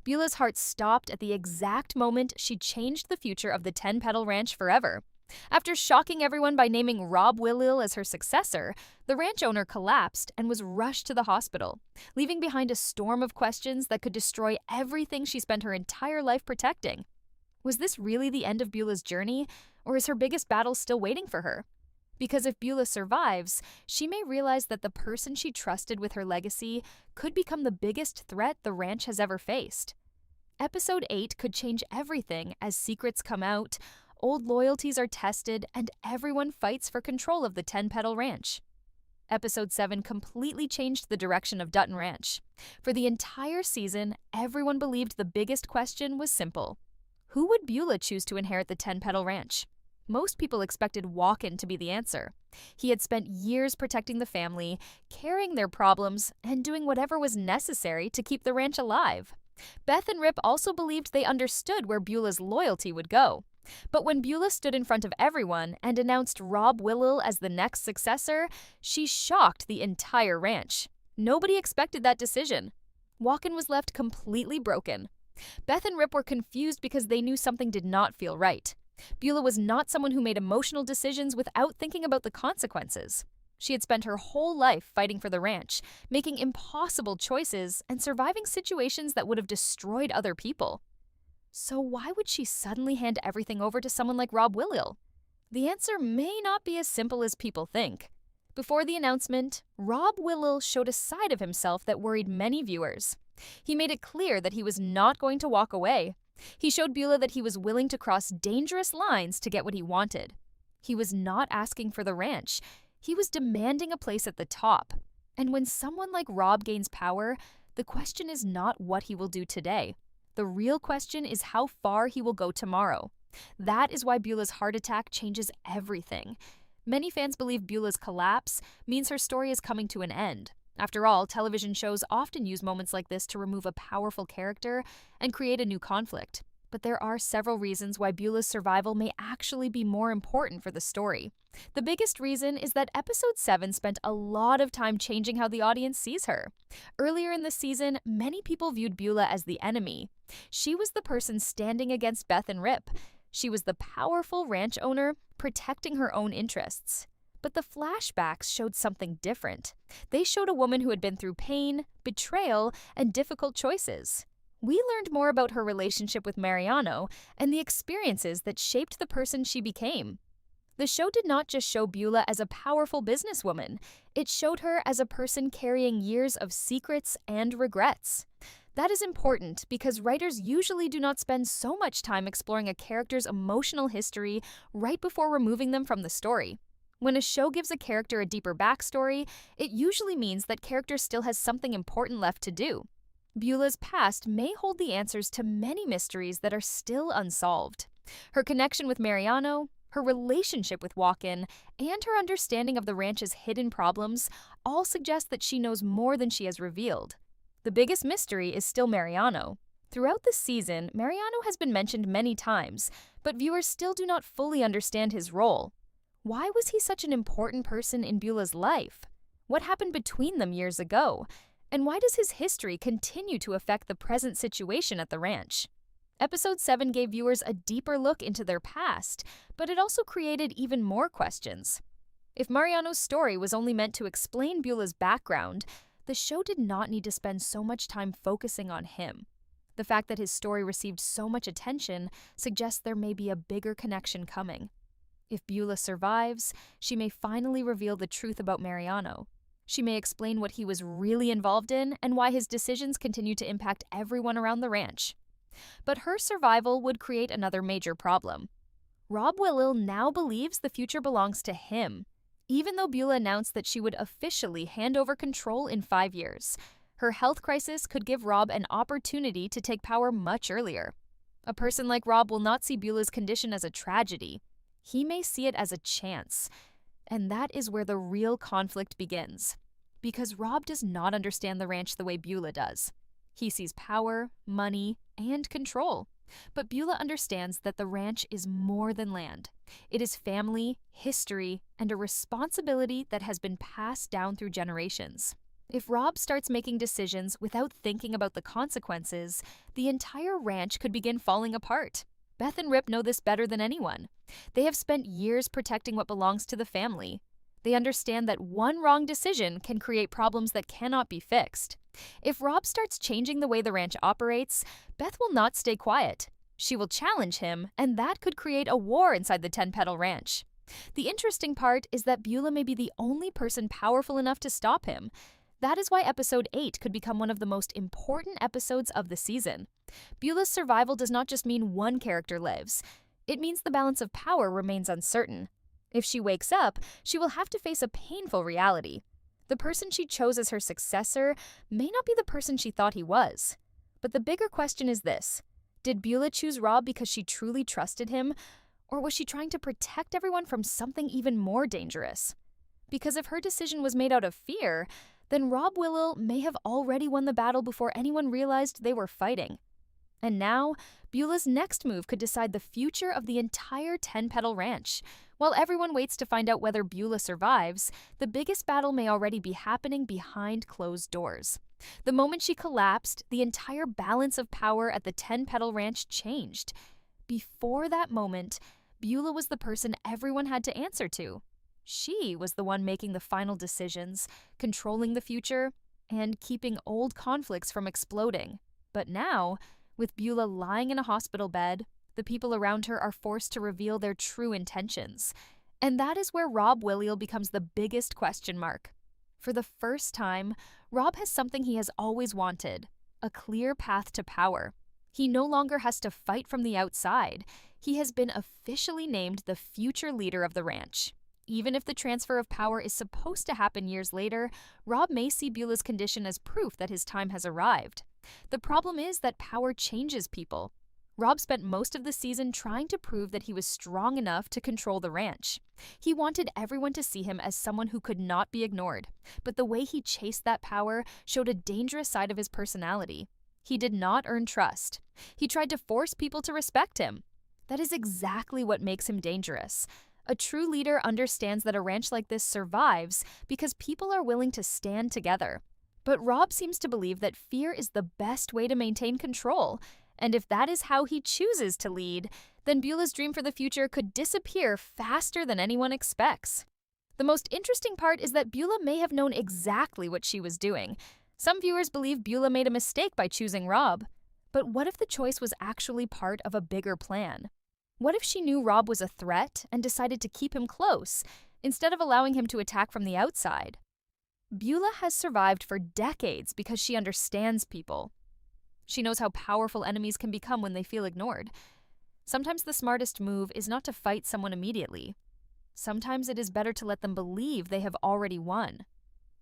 Beulah's heart stopped at the exact moment she changed the future of the 10-petal ranch forever. After shocking everyone by naming Rob Willil as her successor, the ranch owner collapsed and was rushed to the hospital, leaving behind a storm of questions that could destroy everything she spent her entire life protecting. Was this really the end of Beulah's journey, or is her biggest battle still waiting for her? Because if Beulah survives, she may realize that the person she trusted with her legacy could become the biggest threat the ranch has ever faced. Episode 8 could change everything as secrets come out, old loyalties are tested, and everyone fights for control of the 10-petal ranch. Episode 7 completely changed the direction of Dutton Ranch. For the entire season, everyone believed the biggest question was simple. Who would Beulah choose to inherit the 10-petal ranch? Most people expected Walken to be the answer. He had spent years protecting the family, carrying their problems, and doing whatever was necessary to keep the ranch alive. Beth and Rip also believed they understood where Beulah's loyalty would go. But when Beulah stood in front of everyone and announced Rob Willil as the next successor, she shocked the entire ranch. Nobody expected that decision. Walken was left completely broken. Beth and Rip were confused because they knew something did not feel right. Beulah was not someone who made emotional decisions without thinking about the consequences. She had spent her whole life fighting for the ranch, making impossible choices and surviving situations that would have destroyed other people. So why would she suddenly hand everything over to someone like Rob Willil? The answer may not be as simple as people think. Before the announcement, Rob Willil showed a side of himself that worried many viewers. He made it clear that he was not going to walk away. He showed Beulah that he was willing to cross dangerous lines to get what he wanted. He was not asking for the ranch. He was demanding a place at the top. And when someone like Rob gains power, the question is not what he will do today. The real question is how far he will go tomorrow. That is why Beulah's heart attack changes everything. Many fans believe Beulah's collapse means her story is coming to an end. After all, television shows often use moments like this to remove a powerful character and create a new conflict. But there are several reasons why Beulah's survival may actually be more important for the story. The biggest reason is that Episode 7 spent a lot of time changing how the audience sees her. Earlier in the season, many people viewed Beulah as the enemy. She was the person standing against Beth and Rip. She was the powerful ranch owner protecting her own interests. But the flashbacks showed something different. They showed a woman who had been through pain, betrayal, and difficult choices. We learned more about her relationship with Mariano and the experiences that shaped the person she became. The show did not just show Beulah as a powerful businesswoman. It showed her as a person carrying years of secrets and regrets. That is important because writers usually do not spend so much time exploring a character's emotional history right before removing them from the story. When a show gives a character a deeper backstory, it usually means that character still has something important left to do. Beulah's past may hold the answers to many mysteries that are still unsolved. Her connection with Mariano, her relationship with Walken, and her understanding of the ranch's hidden problems all suggest that she knows more than she has revealed. The biggest mystery is still Mariano. Throughout the season, Mariano has been mentioned many times, but viewers still do not fully understand his role. Why was he such an important person in Beulah's life? What happened between them years ago? And why does his history continue to affect the present situation at the ranch? Episode 7 gave viewers a deeper look into their past, but it also created even more questions. If Mariano's story was only meant to explain Beulah's background, the show did not need to spend so much time focusing on him. The fact that his story received so much attention suggests there may be a bigger connection coming. If Beulah survives, she may finally reveal the truth about Mariano. She may explain what he was really involved in and why his decisions continue to impact everyone around the ranch. But her survival would create another major problem. Rob Willil now believes the future belongs to him. Even though Beulah announced that she would officially hand over control in 5 years, her health crisis could give Rob an opportunity to take power much earlier. A person like Rob will not see Beulah's condition as a tragedy. He may see it as a chance. And that is where the real conflict begins. Because Rob does not understand the ranch the way Beulah does. He sees power, money, and control. But Beulah understands that the ranch is more than land. It is family, history, and a responsibility that has been passed down through generations. If Rob starts making decisions without thinking about the consequences, the entire ranch could begin falling apart. Beth and Rip know this better than anyone. They have spent years protecting what belongs to the family. They understand that one wrong decision can create problems that cannot be fixed. If Rob starts changing the way the ranch operates, Beth will not stay quiet. She will challenge him, and that could create a war inside the 10-petal ranch. The interesting part is that Beulah may be the only person powerful enough to stop him. That is why episode 8 could become one of the most important episodes of the season. Beulah's survival does not just mean one character lives. It means the balance of power remains uncertain. If she wakes up, she will have to face a painful reality. The person she chose as her successor may not be the person she thought he was. But the bigger question is this: did Beulah choose Rob because she truly trusted him, or was she trying to protect everyone from something even more dangerous? Because if her decision was made out of fear, then Rob Willil may have already won the battle before anyone realized they were fighting. And now, Beulah's next move could decide the future of the entire 10-petal ranch. While everyone waits to find out whether Beulah survives, the biggest battle may already be happening behind closed doors. The moment she collapsed, the entire balance of power at the 10-petal ranch changed. Before that moment, Beulah was the person everyone had to answer to. She was the one making the final decisions, controlling the future, and keeping old conflicts from exploding. But now, with Beulah lying in a hospital bed, the people around her are forced to reveal their true intentions. And that is where Rob Willil becomes the biggest question mark. For the first time, Rob has something he has always wanted: a clear path to power. He no longer has to fight from the outside. He has been officially named the future leader of the ranch. Even if the transfer of power is supposed to happen years later, Rob may see Beulah's condition as proof that his time has arrived. The problem is that power changes people. Rob spent most of the season trying to prove that he was strong enough to control the ranch. He wanted everyone to see him as someone who could not be ignored, but the way he chased that power showed a dangerous side of his personality. He did not earn trust. He tried to force people to respect him. That is exactly what makes him dangerous. A true leader understands that a ranch like this survives because people are willing to stand together. But Rob seems to believe that fear is the best way to maintain control. And if that is how he chooses to lead, then Beulah's dream for the future could disappear faster than anyone expects. The most interesting part is that Beulah may have known exactly what she was doing. Some viewers believe Beulah made a mistake by choosing Rob. But what if the choice was actually part of a bigger plan? What if she knew Rob was a threat and decided to keep him close, instead of allowing him to attack from the outside? Beulah has survived for decades because she understands people. She knows how powerful enemies can become when they feel ignored. Sometimes the smartest move is not to fight someone immediately. Sometimes it is better to let them believe they have already won.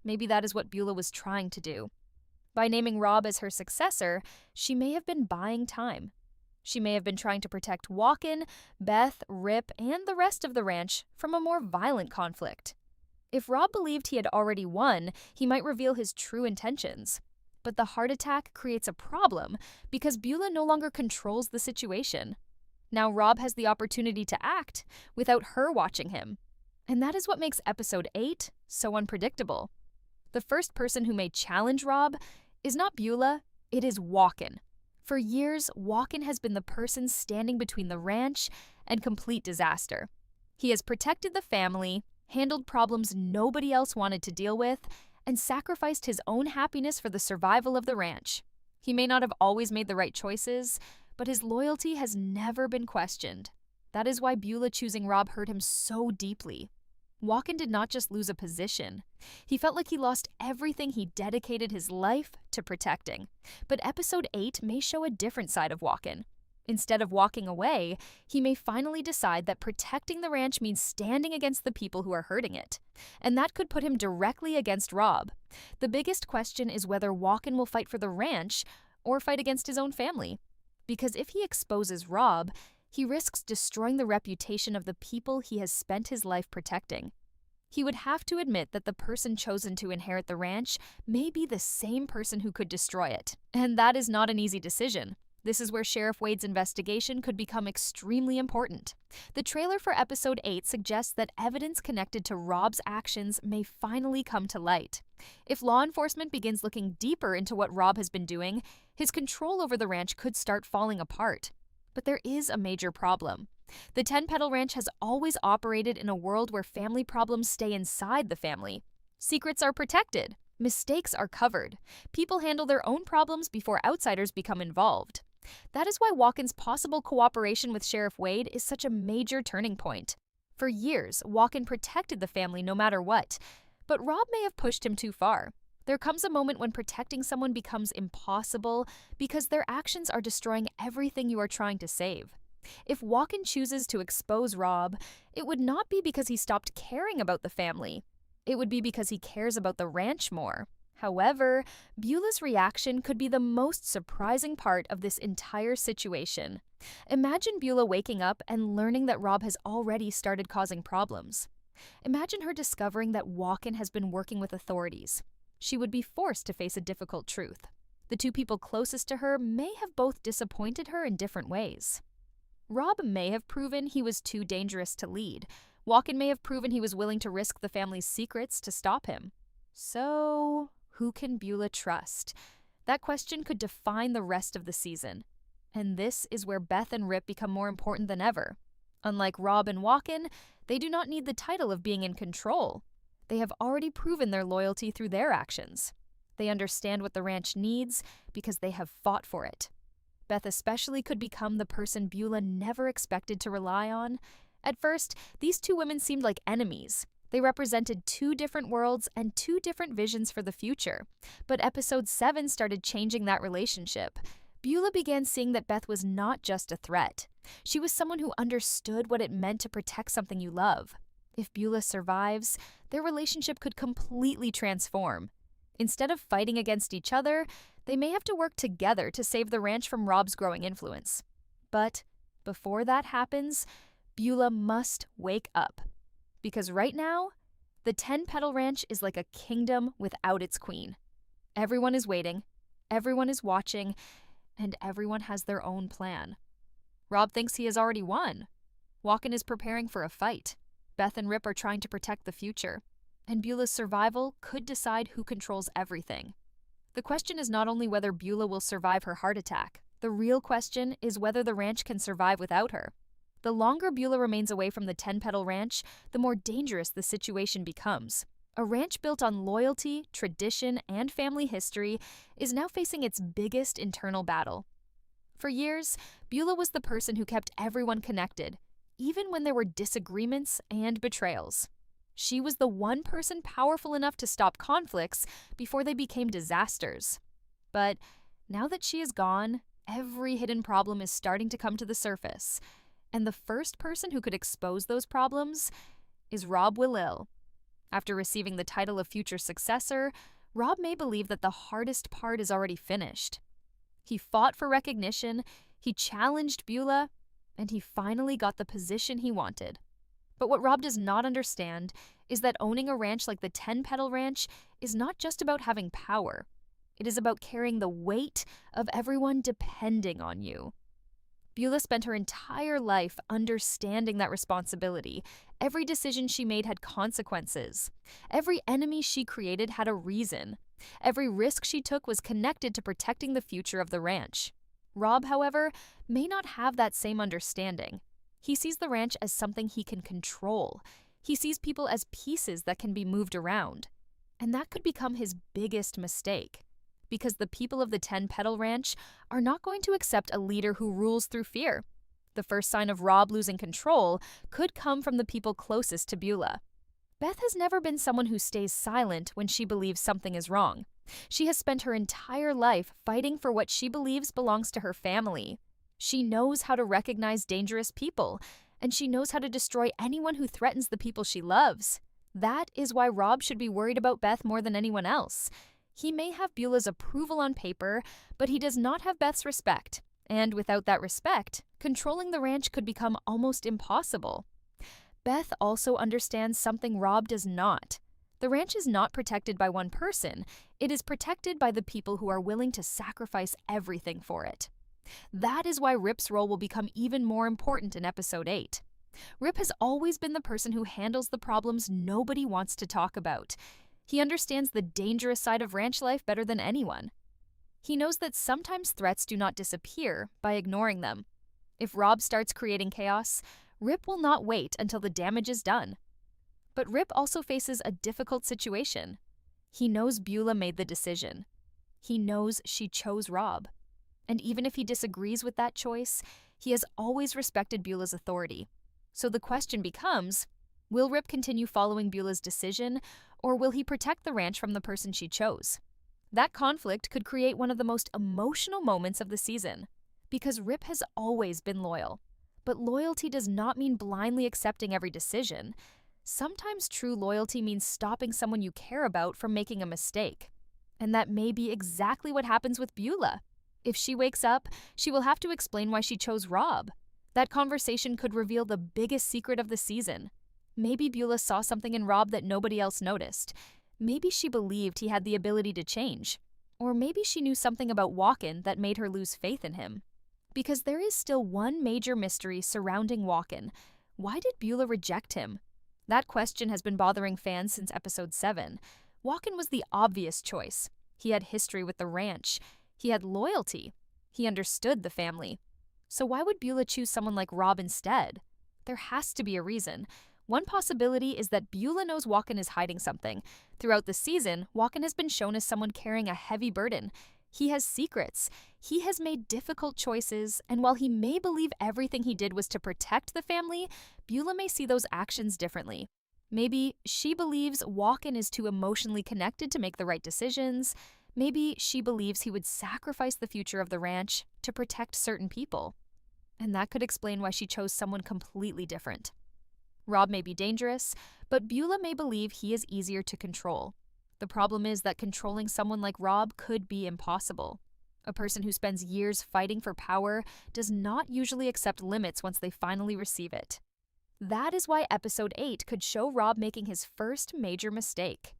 Maybe that is what Beulah was trying to do. By naming Rob as her successor, she may have been buying time. She may have been trying to protect Walken, Beth, Rip, and the rest of the ranch from a more violent conflict. If Rob believed he had already won, he might reveal his true intentions. But the heart attack creates a problem because Beulah no longer controls the situation. Now Rob has the opportunity to act without her watching him. And that is what makes episode 8 so unpredictable. The first person who may challenge Rob is not Beulah, it is Walken. For years, Walken has been the person standing between the ranch and complete disaster. He has protected the family, handled problems nobody else wanted to deal with, and sacrificed his own happiness for the survival of the ranch. He may not have always made the right choices, but his loyalty has never been questioned. That is why Beulah choosing Rob hurt him so deeply. Walken did not just lose a position. He felt like he lost everything he dedicated his life to protecting. But episode 8 may show a different side of Walken. Instead of walking away, he may finally decide that protecting the ranch means standing against the people who are hurting it. And that could put him directly against Rob. The biggest question is whether Walken will fight for the ranch or fight against his own family. Because if he exposes Rob, he risks destroying the reputation of the people he has spent his life protecting. He would have to admit that the person chosen to inherit the ranch may be the same person who could destroy it. And that is not an easy decision. This is where Sheriff Wade's investigation could become extremely important. The trailer for episode 8 suggests that evidence connected to Rob's actions may finally come to light. If law enforcement begins looking deeper into what Rob has been doing, his control over the ranch could start falling apart. But there is a major problem. The 10-Petal Ranch has always operated in a world where family problems stay inside the family. Secrets are protected. Mistakes are covered. People handle their own problems before outsiders become involved. That is why Walken's possible cooperation with Sheriff Wade is such a major turning point. For years, Walken protected the family no matter what, but Rob may have pushed him too far. There comes a moment when protecting someone becomes impossible because their actions are destroying everything you are trying to save. If Walken chooses to expose Rob, it would not be because he stopped caring about the family. It would be because he cares about the ranch more. However, Beulah's reaction could be the most surprising part of this entire situation. Imagine Beulah waking up and learning that Rob has already started causing problems. Imagine her discovering that Walken has been working with authorities. She would be forced to face a difficult truth. The two people closest to her may have both disappointed her in different ways. Rob may have proven he was too dangerous to lead. Walken may have proven he was willing to risk the family's secrets to stop him. So, who can Beulah trust? That question could define the rest of the season. And this is where Beth and Rip become more important than ever. Unlike Rob and Walken, they do not need the title of being in control. They have already proven their loyalty through their actions. They understand what the ranch needs because they have fought for it. Beth especially could become the person Beulah never expected to rely on. At first, these two women seemed like enemies. They represented two different worlds and two different visions for the future. But episode 7 started changing that relationship. Beulah began seeing that Beth was not just a threat. She was someone who understood what it meant to protect something you love. If Beulah survives, their relationship could completely transform. Instead of fighting against each other, they may have to work together to save the ranch from Rob's growing influence. But before that happens, Beulah must wake up. Because right now, the 10-Petal Ranch is like a kingdom without its queen. Everyone is waiting, everyone is watching, and everyone has their own plan. Rob thinks he has already won. Walken is preparing for a fight. Beth and Rip are trying to protect the future. And Beulah's survival could decide who controls everything. The question is not only whether Beulah will survive her heart attack. The real question is whether the ranch can survive without her. The longer Beulah remains away from the 10-Petal Ranch, the more dangerous the situation becomes. A ranch built on loyalty, tradition, and family history is now facing its biggest internal battle. For years, Beulah was the person who kept everyone connected, even when there were disagreements and betrayals. She was the one person powerful enough to stop conflicts before they became disasters. But now that she is gone, every hidden problem is starting to come to the surface. And the first person who could expose those problems is Rob Willil. After receiving the title of future successor, Rob may believe that the hardest part is already finished. He fought for recognition, he challenged Beulah, and he finally got the position he wanted. But what Rob does not understand is that owning a ranch like the 10-Petal Ranch is not just about having power. It is about carrying the weight of everyone depending on you. Beulah spent her entire life understanding that responsibility. Every decision she made had consequences. Every enemy she created had a reason. Every risk she took was connected to protecting the future of the ranch. Rob, however, may not have that same understanding. He sees the ranch as something he can control. He sees people as pieces that can be moved around. And that could become his biggest mistake. Because the people of the 10-Petal Ranch are not going to accept a leader who rules through fear. The first sign of Rob losing control could come from the people closest to Beulah. Beth has never been someone who stays silent when she believes something is wrong. She has spent her entire life fighting for what she believes belongs to her family. She knows how to recognize dangerous people, and she knows how to destroy anyone who threatens the people she loves. That is why Rob should be worried about Beth more than anyone else. He may have Beulah's approval on paper, but he does not have Beth's respect. And without that respect, controlling the ranch could become almost impossible. Beth also understands something Rob does not. The ranch is not protected by one person. It is protected by the people who are willing to sacrifice everything for it. That is why Rip's role will become even more important in episode 8. Rip has always been the person who handles the problems nobody wants to talk about. He understands the dangerous side of ranch life better than anyone. He knows that sometimes threats do not disappear by ignoring them. If Rob starts creating chaos, Rip will not wait until the damage is done. But Rip also faces a difficult situation. He knows Beulah made the decision. He knows she chose Rob. And even if he disagrees with that choice, he has always respected Beulah's authority. So the question becomes, will Rip continue following Beulah's decision, or will he protect the ranch from the person she chose? That conflict could create one of the most emotional moments of the season, because Rip has always been loyal. But loyalty does not mean blindly accepting every decision. Sometimes true loyalty means stopping someone you care about from making a mistake. And that may be exactly what happens with Beulah. If she wakes up, she will have to explain why she chose Rob. That conversation could reveal the biggest secret of the season. Maybe Beulah saw something in Rob that nobody else noticed. Maybe she believed he had the ability to change. Or maybe she knew something about Walken that made her lose faith in him. Because there is still one major mystery surrounding Walken. Why did Beulah reject him? That question has been bothering fans since episode 7. Walken was the obvious choice. He had history with the ranch. He had loyalty. He understood the family. So why would Beulah choose someone like Rob instead? There has to be a reason. One possibility is that Beulah knows Walken is hiding something. Throughout the season, Walken has been shown as someone carrying a heavy burden. He has secrets. He has made difficult choices, and while he may believe everything he did was to protect the family, Beulah may see those actions differently. Maybe she believes Walken is too emotionally connected to make the right decisions. Maybe she believes he would sacrifice the future of the ranch to protect certain people. And that could explain why she chose someone completely different. Rob may be dangerous, but Beulah may believe he is easier to control. The problem is that controlling someone like Rob could be impossible. A person who spends years fighting for power does not usually accept limits once they finally receive it. That is why episode 8 could show Rob making his first major mistake.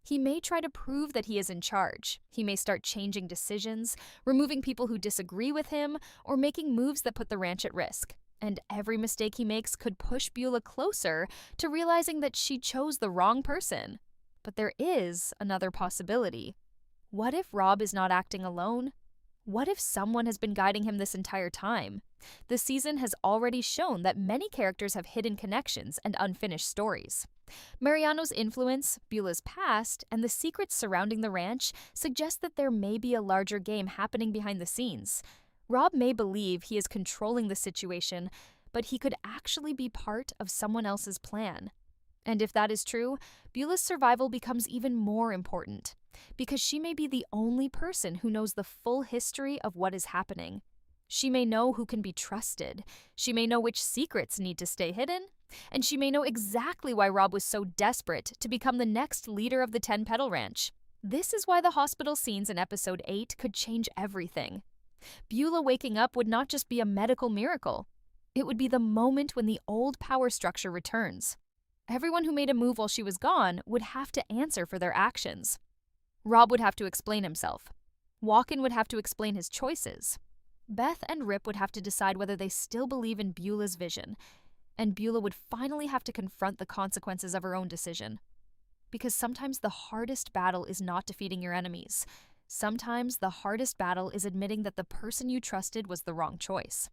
He may try to prove that he is in charge. He may start changing decisions, removing people who disagree with him, or making moves that put the ranch at risk. And every mistake he makes could push Beulah closer to realizing that she chose the wrong person. But there is another possibility. What if Rob is not acting alone? What if someone has been guiding him this entire time? The season has already shown that many characters have hidden connections and unfinished stories. Mariano's influence, Beulah's past, and the secrets surrounding the ranch suggest that there may be a larger game happening behind the scenes. Rob may believe he is controlling the situation, but he could actually be part of someone else's plan. And if that is true, Beulah's survival becomes even more important, because she may be the only person who knows the full history of what is happening. She may know who can be trusted, she may know which secrets need to stay hidden, and she may know exactly why Rob was so desperate to become the next leader of the 10-petal ranch. This is why the hospital scenes in episode 8 could change everything. Beulah waking up would not just be a medical miracle. It would be the moment when the old power structure returns. Everyone who made a move while she was gone would have to answer for their actions. Rob would have to explain himself. Walken would have to explain his choices. Beth and Rip would have to decide whether they still believe in Beulah's vision. And Beulah would finally have to confront the consequences of her own decision. Because sometimes the hardest battle is not defeating your enemies. Sometimes the hardest battle is admitting that the person you trusted was the wrong choice.